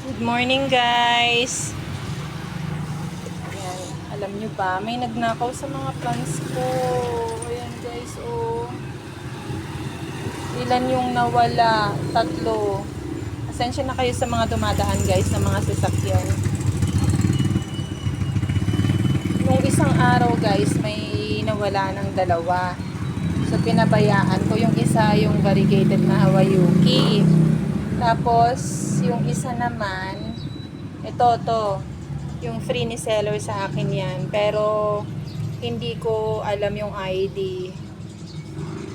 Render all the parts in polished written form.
Good morning, guys. Ayan, alam nyo ba, may nagnakaw sa mga plants ko. Ayan, guys, oh. Ilan yung nawala? Tatlo. Asensya na kayo sa mga dumadaan, guys, ng mga sasakyan. Nung isang araw, guys, may nawala ng dalawa. So, pinabayaan ko. Yung isa, yung variegated na Hawaiuki. Tapos, yung isa naman, ito. Yung free ni seller sa akin yan. Pero, hindi ko alam yung ID.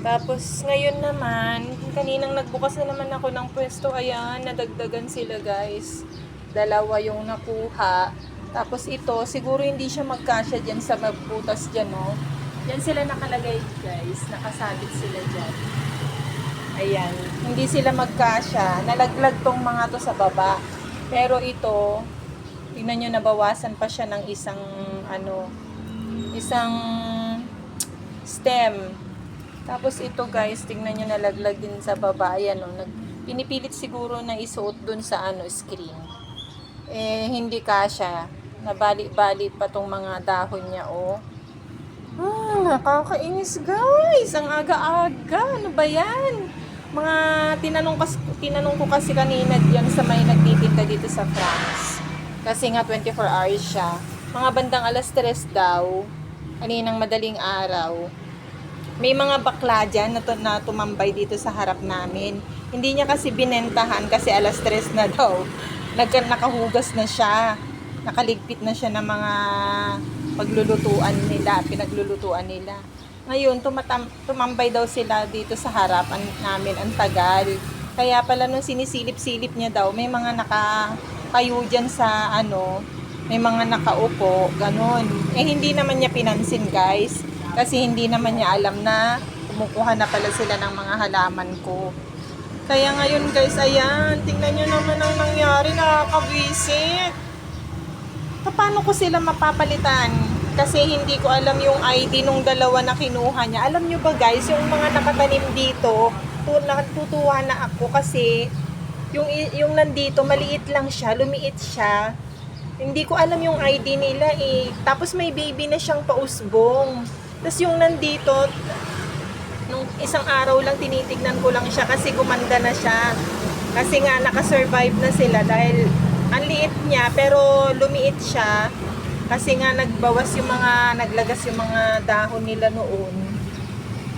Tapos, ngayon naman, kaninang nagbukas na naman ako ng pwesto, ayan, nadagdagan sila, guys. Dalawa yung nakuha. Tapos ito, siguro hindi siya magkasya dyan sa magbutas dyan, no? Yan sila nakalagay, guys. Nakasabit sila dyan. Ayan. Hindi sila magkasya. Nalaglag tong mga to sa baba. Pero ito, tingnan nyo, nabawasan pa siya ng isang stem. Tapos ito, guys, tingnan nyo, nalaglag din sa baba. Ayan, oh, pinipilit siguro na isuot dun sa screen. Hindi kasya. Nabali-bali pa tong mga dahon niya, oh. Nakakainis, guys. Ang aga-aga. Ano ba yan? Mga tinanong ko kasi kanina diyan sa may nagtitinda dito sa France. Kasi nga 24 hours siya. Mga bandang alas 3 daw. Kaninang madaling araw. May mga bakla dyan na tumambay dito sa harap namin. Hindi niya kasi binentahan kasi alas 3 na daw. Nakahugas na siya. Nakaligpit na siya ng mga pinaglulutuan nila. Ngayon, tumambay daw sila dito sa harapan namin, ang tagal. Kaya pala nung sinisilip-silip niya daw, may mga nakatayo dyan sa may mga nakaupo, ganun. Hindi naman niya pinansin, guys. Kasi hindi naman niya alam na kumukuha na pala sila ng mga halaman ko. Kaya ngayon, guys, ayan, tingnan nyo naman ang nangyari, nakakabwisit. Paano ko sila mapapalitan? Kasi hindi ko alam yung ID nung dalawa na kinuha niya. Alam nyo ba, guys, yung mga nakatanim dito, natutuwa na ako kasi yung nandito, maliit lang siya, lumiit siya. Hindi ko alam yung ID nila eh. Tapos may baby na siyang pausbong. Tapos yung nandito, nung isang araw lang tinitignan ko lang siya kasi gumanda na siya. Kasi nga nakasurvive na sila dahil ang liit niya pero lumiit siya. Kasi nga naglagas yung mga dahon nila noon.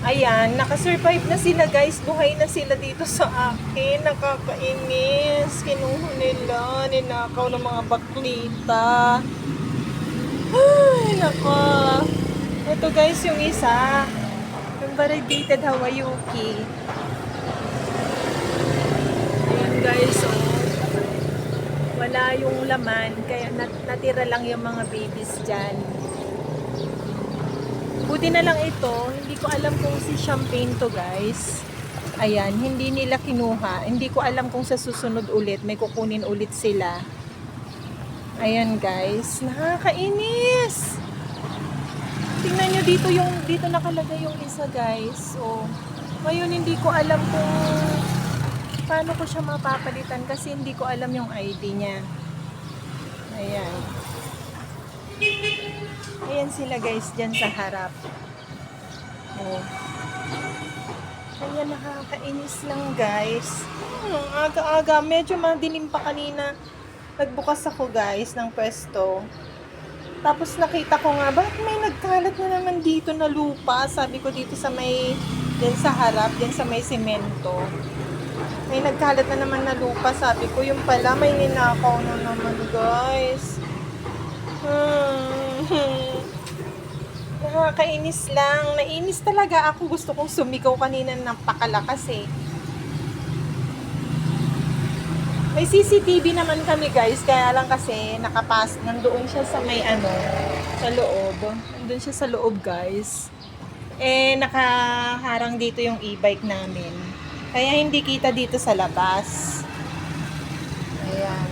Ayan, nakasurvive na sila, guys. Buhay na sila dito sa akin. Nakakainis. Kinuha nila. Ninakaw ng mga baklita. Ay, naka. Ito, guys, yung isa. Yung variegated Hawaiuki. Ayan, guys, oh. Wala yung laman, kaya natira lang yung mga babies dyan. Buti na lang ito, hindi ko alam kung si champagne to, guys. Ayan, hindi nila kinuha. Hindi ko alam kung sa susunod ulit, may kukunin ulit sila. Ayan, guys, nakakainis. Tingnan nyo dito nakalagay yung isa, guys. So, ngayon hindi ko alam kung paano ko siya mapapalitan kasi hindi ko alam yung ID niya. Ayan. Ayan sila, guys, dyan sa harap. Oh. Kaya nakakainis lang, guys. Aga-aga. Medyo madilim pa kanina. Nagbukas ako, guys, ng pwesto. Tapos nakita ko nga, bakit may nagkalat na naman dito na lupa? Sabi ko dito sa dyan sa harap, dyan sa may semento. May nagkalat na naman na lupa. Sabi ko, yung pala, may ninakaw na naman, guys. Nakakainis lang. Nainis talaga ako. Gusto kong sumigaw kanina ng pakalakas eh. May CCTV naman kami, guys. Kaya lang kasi nandoon siya sa may sa loob. Nandoon siya sa loob, guys. Nakaharang dito yung e-bike namin. Kaya hindi kita dito sa labas. Ayan.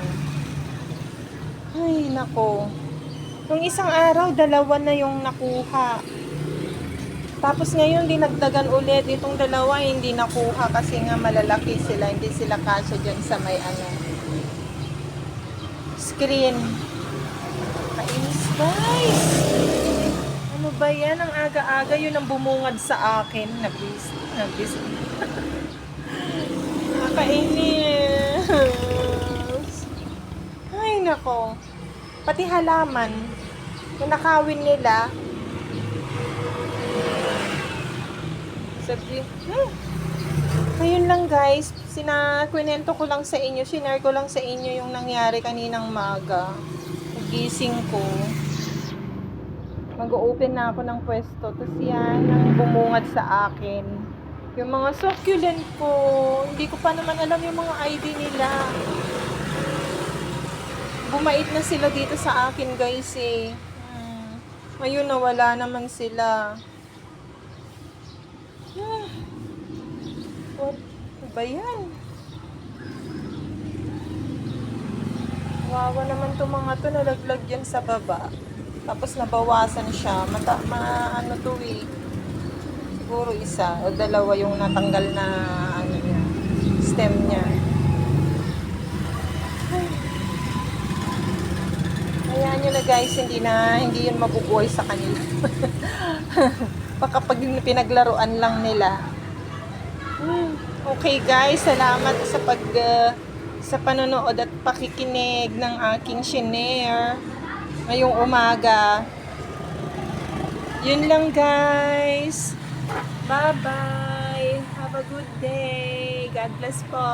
Ay, nako. Nung isang araw, dalawa na yung nakuha. Tapos ngayon, dinagdagan ulit. Itong dalawa, hindi nakuha kasi nga malalaki sila. Hindi sila kasya dyan sa may screen. Kainis, guys. Ano ba yan? Ang aga-aga yun ang bumungad sa akin. Nabis. Nakainis. Ay, nako. Pati halaman. Yung nakawin nila. Sabi, ngayon lang guys, kwento ko lang sa inyo, sinare ko lang sa inyo yung nangyari kaninang maga. Gising ko. Mag-open na ako ng pwesto. Tapos yan, ang bumungad sa akin. Yung mga succulent ko. Hindi ko pa naman alam yung mga ID nila. Bumait na sila dito sa akin guys eh. Ngayon nawala naman sila. What ba yan? Wawa naman itong mga to, nalaglag yan sa baba. Tapos nabawasan siya. Ano to eh. Siguro isa o dalawa yung natanggal na ano niya, stem niya. Hayaan nyo na guys, hindi yun mabubuhay sa kanila. Baka pag pinaglaruan lang nila. Okay guys, salamat sa panonood at pakikinig ng aking shinare ngayong umaga. Yun lang guys. Bye bye. Have a good day. God bless po.